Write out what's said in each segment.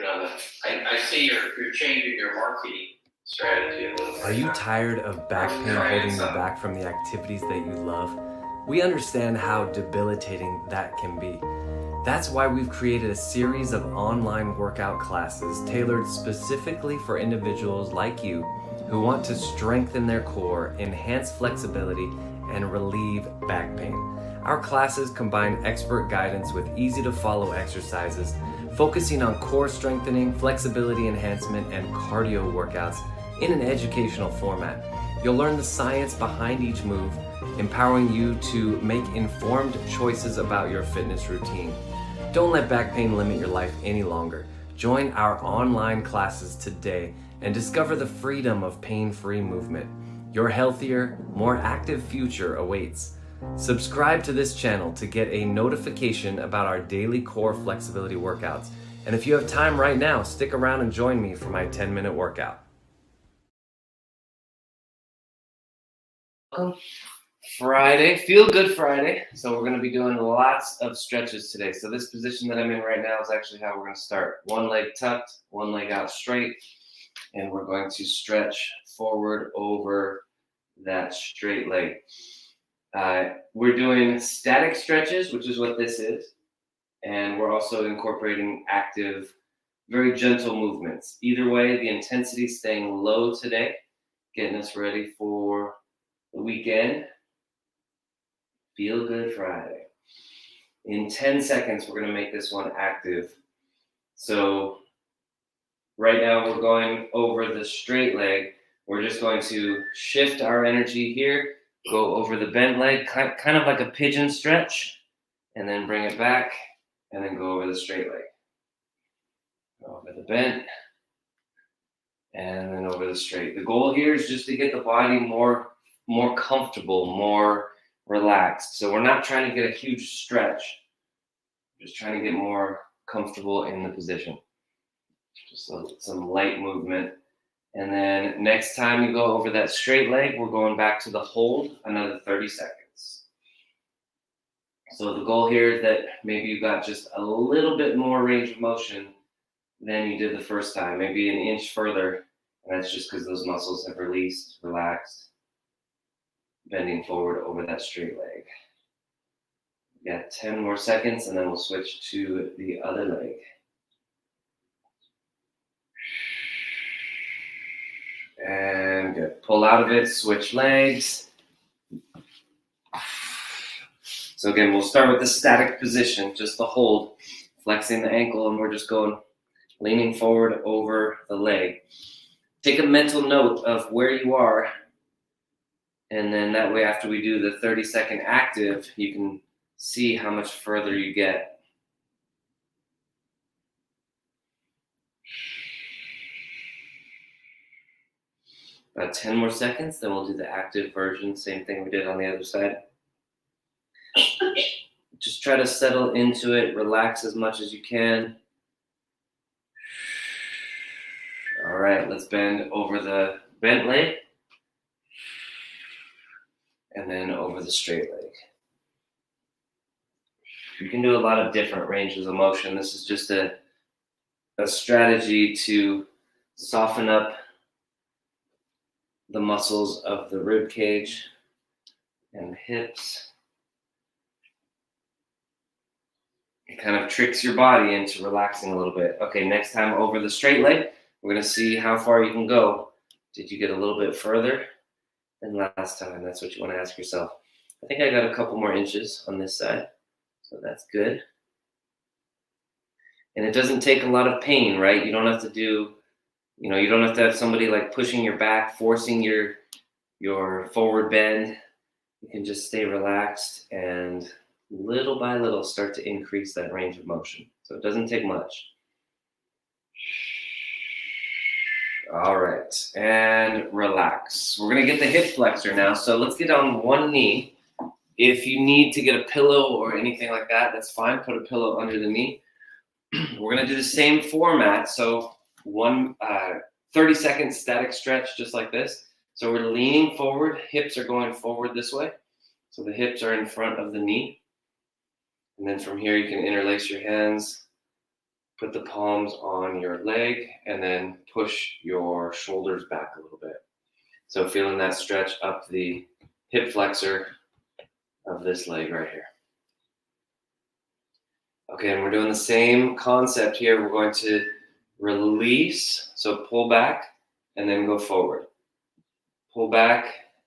I see you're changing your marketing strategy a little Are bit. you tired of back pain holding you back from the activities that you love? We understand how debilitating that can be. That's why we've created a series of online workout classes tailored specifically for individuals like you who want to strengthen their core, enhance flexibility, and relieve back pain. Our classes combine expert guidance with easy to follow exercises, focusing on core strengthening, flexibility enhancement, and cardio workouts in an educational format. You'll learn the science behind each move, empowering you to make informed choices about your fitness routine. Don't let back pain limit your life any longer. Join our online classes today and discover the freedom of pain-free movement. Your healthier, more active future awaits. Subscribe to this channel to get a notification about our daily core flexibility workouts. And if you have time right now, stick around and join me for my 10-minute workout. Friday, feel good Friday. So we're going to be doing lots of stretches today. So this position that I'm in right now is actually how we're going to start. One leg tucked, one leg out straight, and we're going to stretch forward over that straight leg. We're doing static stretches, which is what this is. And we're also incorporating active, very gentle movements. Either way, the intensity is staying low today, getting us ready for the weekend. Feel Good Friday. In 10 seconds, we're going to make this one active. So right now we're going over the straight leg. We're just going to shift our energy here, go over the bent leg, kind of like a pigeon stretch, and then bring it back, and then go over the straight leg. Over the bent, and then over the straight. The goal here is just to get the body more comfortable, more relaxed. So we're not trying to get a huge stretch, just trying to get more comfortable in the position. Just some light movement. And then next time you go over that straight leg, we're going back to the hold, another 30 seconds. So the goal here is that maybe you got just a little bit more range of motion than you did the first time, maybe an inch further. And that's just because those muscles have released, relaxed, bending forward over that straight leg. We got 10 more seconds, and then we'll switch to the other leg. And good. Pull out of it, switch legs. So again, we'll start with the static position, just the hold, flexing the ankle, and we're just going, leaning forward over the leg. Take a mental note of where you are, and then that way after we do the 30-second active, you can see how much further you get. About 10 more seconds, then we'll do the active version, same thing we did on the other side. Just try to settle into it, relax as much as you can. All right, let's bend over the bent leg, and then over the straight leg. You can do a lot of different ranges of motion. This is just a strategy to soften up the muscles of the rib cage and the hips. It kind of tricks your body into relaxing a little bit. Okay, next time over the straight leg, we're going to see how far you can go. Did you get a little bit further than last time? That's what you want to ask yourself. I think I got a couple more inches on this side, so that's good. And it doesn't take a lot of pain, right? You don't have to do, you don't have to have somebody like pushing your back, forcing your forward bend. You can just stay relaxed and little by little start to increase that range of motion. So it doesn't take much. All right, and relax. We're gonna get the hip flexor now. So let's get on one knee. If you need to get a pillow or anything like that, that's fine. Put a pillow under the knee. We're gonna do the same format. So 30-second static stretch, just like this. So we're leaning forward, hips are going forward this way. So the hips are in front of the knee. And then from here, you can interlace your hands Put the palms on your leg and then push your shoulders back a little bit. So feeling that stretch up the hip flexor of this leg right here. Okay, and we're doing the same concept here. We're going to release, so pull back and then go forward. Pull back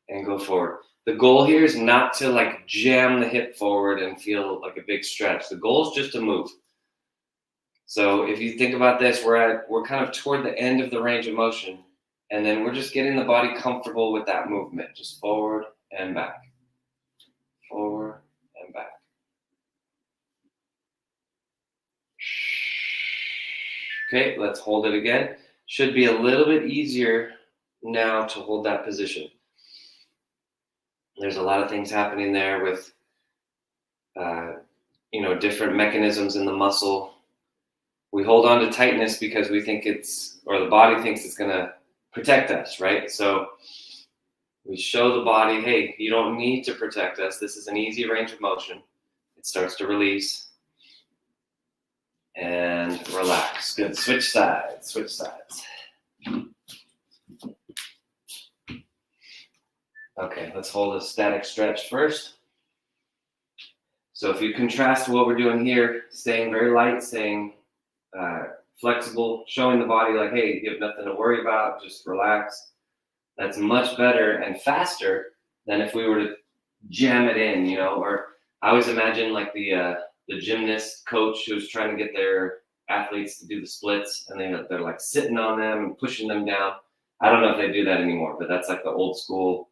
and go forward. The goal here is not to like jam the hip forward and feel like a big stretch. The goal is just to move. So if you think about this, we're kind of toward the end of the range of motion, and then we're just getting the body comfortable with that movement, just forward and back, forward and back. Okay, let's hold it again. Should be a little bit easier now to hold that position. There's a lot of things happening there with, different mechanisms in the muscle. We hold on to tightness because we think the body thinks it's going to protect us, right? So we show the body, hey, you don't need to protect us. This is an easy range of motion. It starts to release and relax. Good. Switch sides. Okay, let's hold a static stretch first. So if you contrast what we're doing here, staying very light, staying flexible, showing the body like, hey, you have nothing to worry about, just relax. That's much better and faster than if we were to jam it in, or I always imagine like the gymnast coach who's trying to get their athletes to do the splits, and they're like sitting on them and pushing them down. I don't know if they do that anymore, but that's like the old school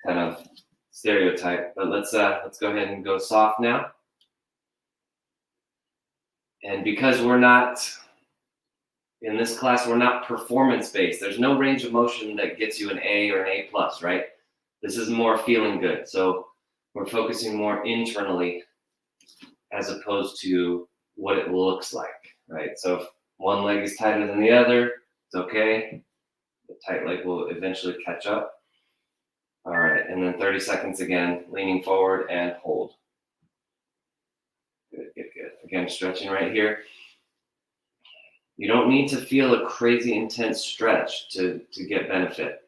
kind of stereotype. But let's go ahead and go soft now. And because we're not in this class, we're not performance based. There's no range of motion that gets you an A or an A plus, right? This is more feeling good. So we're focusing more internally as opposed to what it looks like, right? So if one leg is tighter than the other, it's okay. The tight leg will eventually catch up. All right, and then 30 seconds again, leaning forward and hold. Good. Again, stretching right here. You don't need to feel a crazy intense stretch to get benefit.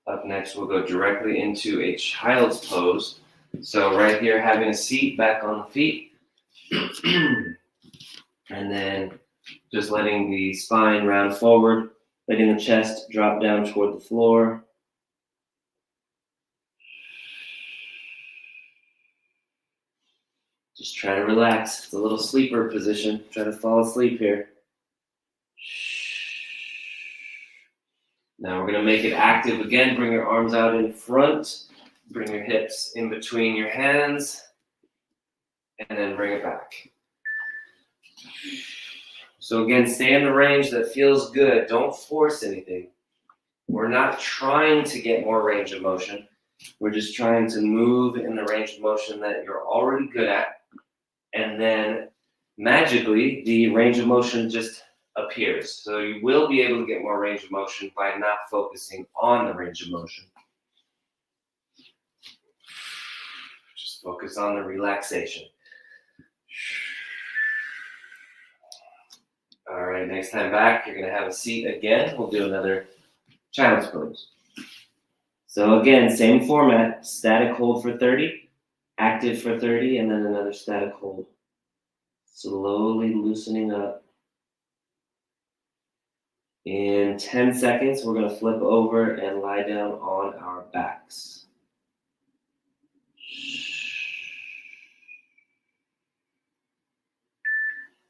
Up next, we'll go directly into a child's pose. So right here, having a seat back on the feet. And then just letting the spine round forward, letting the chest drop down toward the floor. Just try to relax. It's a little sleeper position. Try to fall asleep here. Now we're going to make it active again. Bring your arms out in front. Bring your hips in between your hands. And then bring it back. So again, stay in the range that feels good. Don't force anything. We're not trying to get more range of motion. We're just trying to move in the range of motion that you're already good at. And then magically, the range of motion just appears. So you will be able to get more range of motion by not focusing on the range of motion. Just focus on the relaxation. All right, next time back, you're going to have a seat again. We'll do another child's pose. So again, same format, static hold for 30, active for 30, and then another static hold. Slowly loosening up. In 10 seconds, we're going to flip over and lie down on our backs.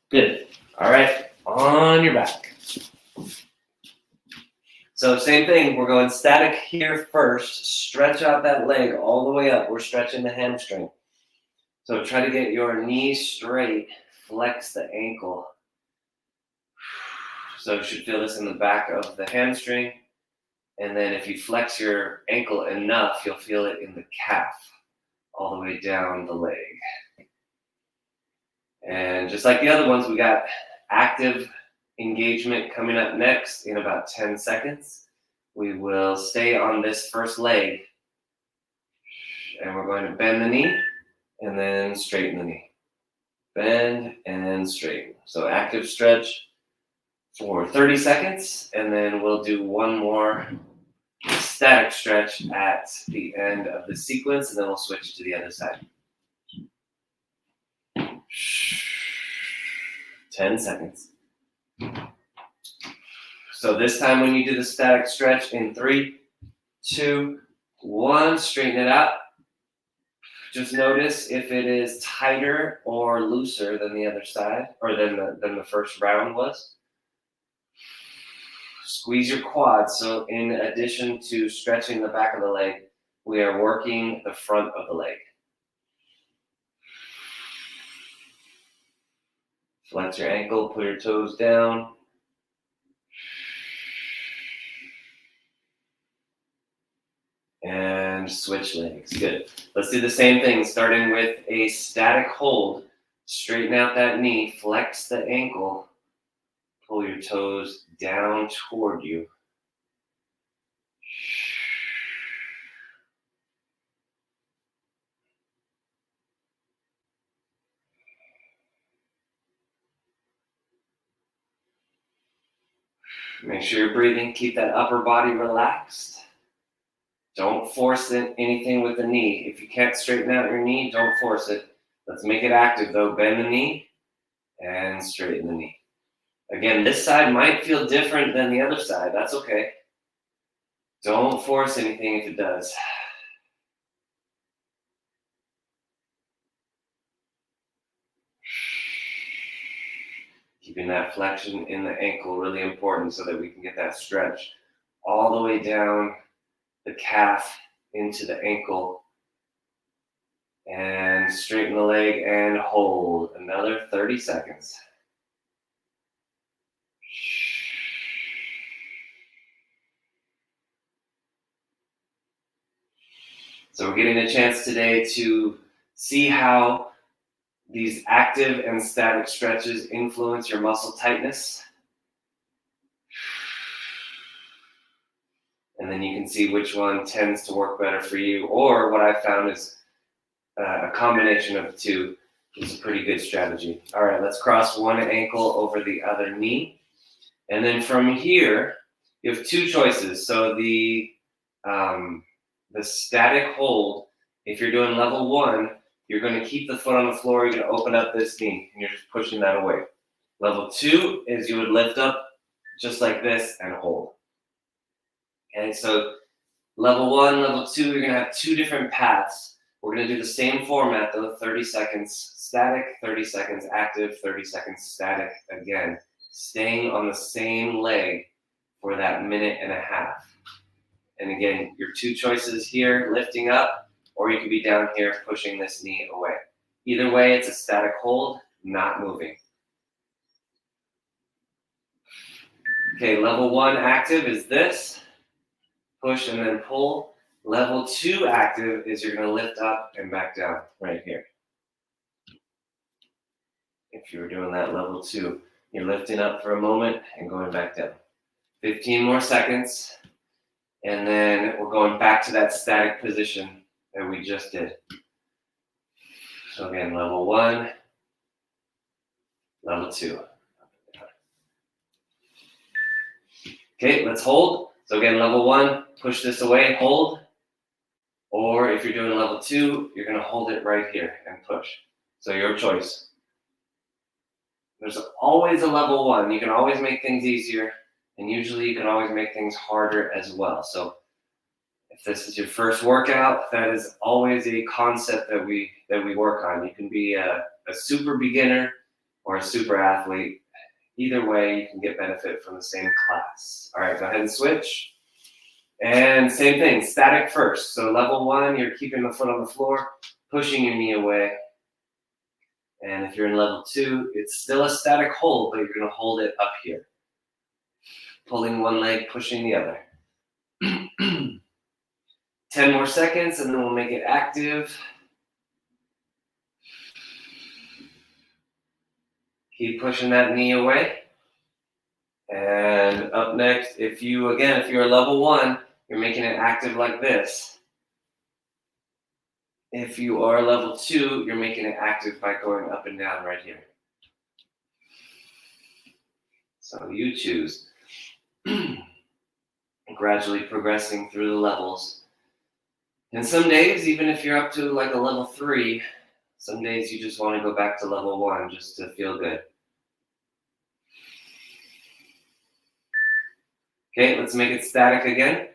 Good. All right, on your back. So same thing, we're going static here first. Stretch out that leg all the way up. We're stretching the hamstring. So try to get your knee straight. Flex the ankle. So you should feel this in the back of the hamstring. And then if you flex your ankle enough, you'll feel it in the calf, all the way down the leg. And just like the other ones, we got active engagement coming up next in about 10 seconds. we will stay on this first leg. And we're going to bend the knee and then straighten the knee. Bend and straighten. So active stretch for 30 seconds, and then we'll do one more static stretch at the end of the sequence, and then we'll switch to the other side. 10 seconds. So this time when you do the static stretch in 3, 2, 1, straighten it out. Just notice if it is tighter or looser than the other side, or than the first round was. Squeeze your quads. So in addition to stretching the back of the leg, we are working the front of the leg. Flex your ankle, put your toes down. And switch legs. Good. Let's do the same thing, starting with a static hold. Straighten out that knee, flex the ankle, pull your toes down toward you. Make sure you're breathing. Keep that upper body relaxed. Don't force anything with the knee. If you can't straighten out your knee, don't force it. Let's make it active though. Bend the knee and straighten the knee. Again, this side might feel different than the other side. That's okay. Don't force anything if it does. Keeping that flexion in the ankle really important so that we can get that stretch all the way down the calf into the ankle. And straighten the leg and hold another 30 seconds. So we're getting a chance today to see how these active and static stretches influence your muscle tightness. And then you can see which one tends to work better for you, or what I found is a combination of the two is a pretty good strategy. All right, let's cross one ankle over the other knee. And then from here, you have two choices. So the static hold, if you're doing level 1, you're going to keep the foot on the floor. You're going to open up this knee, and you're just pushing that away. Level 2 is you would lift up just like this and hold. Okay, so level 1, level 2, you're going to have two different paths. We're going to do the same format though, 30 seconds static, 30 seconds active, 30 seconds static again, staying on the same leg for that minute and a half. And again, your two choices here, lifting up, or you could be down here pushing this knee away. Either way, it's a static hold, not moving. Okay, level 1 active is this. Push and then pull. Level 2 active is you're going to lift up and back down right here. If you were doing that level 2, you're lifting up for a moment and going back down. 15 more seconds. And then we're going back to that static position that we just did. So again, level 1, level 2. Okay, let's hold. So again, level 1, push this away, hold. Or if you're doing level 2, you're going to hold it right here and push. So your choice. There's always a level 1. You can always make things easier, and usually you can always make things harder as well. So if this is your first workout, that is always a concept that we work on. You can be a super beginner or a super athlete. Either way, you can get benefit from the same class. All right, go ahead and switch. And same thing, static first. So level 1, you're keeping the foot on the floor, pushing your knee away. And if you're in level 2, it's still a static hold, but you're going to hold it up here. Pulling one leg, pushing the other. 10 more seconds, and then we'll make it active. Keep pushing that knee away. And up next, if you're level 1, you're making it active like this. If you are level 2, you're making it active by going up and down right here. So you choose. Gradually progressing through the levels. And some days, even if you're up to like a level 3, some days you just want to go back to level 1 just to feel good. Okay, let's make it static again.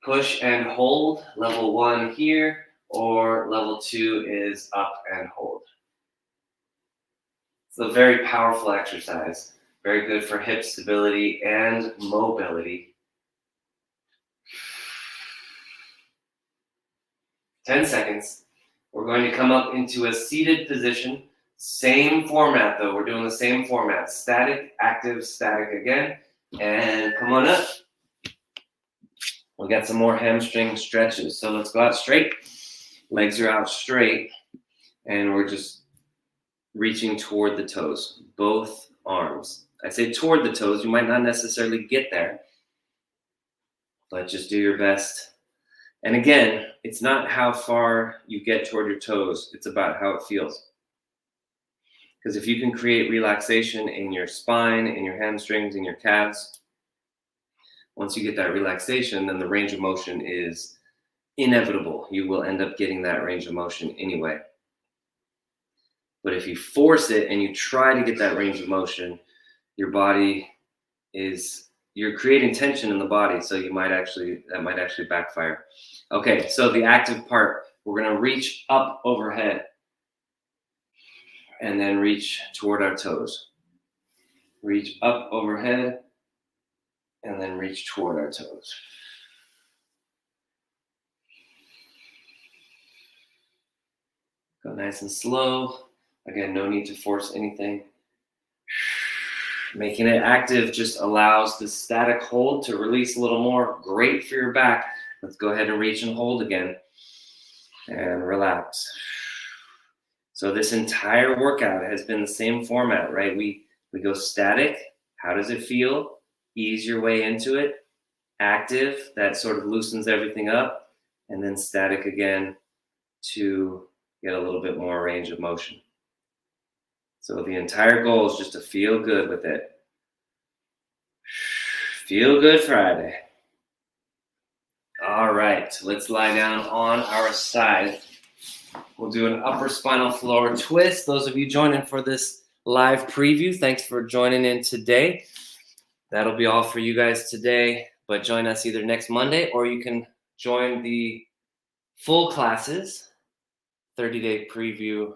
Push and hold, level 1 here, or level 2 is up and hold. It's a very powerful exercise, very good for hip stability and mobility. 10 seconds. We're going to come up into a seated position. Same format though, we're doing the same format. Static, active, static again. And come on up. We got some more hamstring stretches. So let's go out straight. Legs are out straight. And we're just reaching toward the toes, both arms. I say toward the toes, you might not necessarily get there, but just do your best. And again, it's not how far you get toward your toes, it's about how it feels. Because if you can create relaxation in your spine, in your hamstrings, in your calves, once you get that relaxation, then the range of motion is inevitable. You will end up getting that range of motion anyway. But if you force it and you try to get that range of motion, you're creating tension in the body, so that might actually backfire. Okay, so the active part, we're gonna reach up overhead and then reach toward our toes. Reach up overhead and then reach toward our toes. Go nice and slow. Again, no need to force anything. Making it active just allows the static hold to release a little more. Great for your back. Let's go ahead and reach and hold again. And relax. So this entire workout has been the same format, right? We go static. How does it feel? Ease your way into it. Active, that sort of loosens everything up. And then static again to get a little bit more range of motion. So the entire goal is just to feel good with it. Feel good Friday. All right, let's lie down on our side. We'll do an upper spinal floor twist. Those of you joining for this live preview, thanks for joining in today. That'll be all for you guys today, but join us either next Monday or you can join the full classes, 30-day preview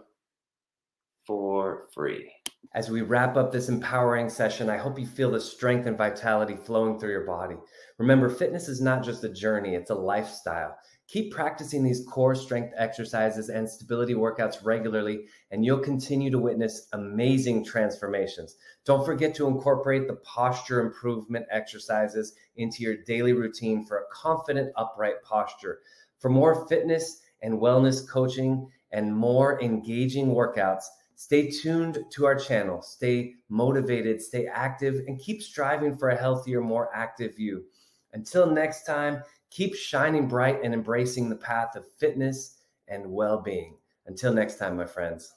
for free. As we wrap up this empowering session, I hope you feel the strength and vitality flowing through your body. Remember, fitness is not just a journey, it's a lifestyle. Keep practicing these core strength exercises and stability workouts regularly, and you'll continue to witness amazing transformations. Don't forget to incorporate the posture improvement exercises into your daily routine for a confident, upright posture. For more fitness and wellness coaching and more engaging workouts, stay tuned to our channel, stay motivated, stay active, and keep striving for a healthier, more active you. Until next time, keep shining bright and embracing the path of fitness and well-being. Until next time, my friends.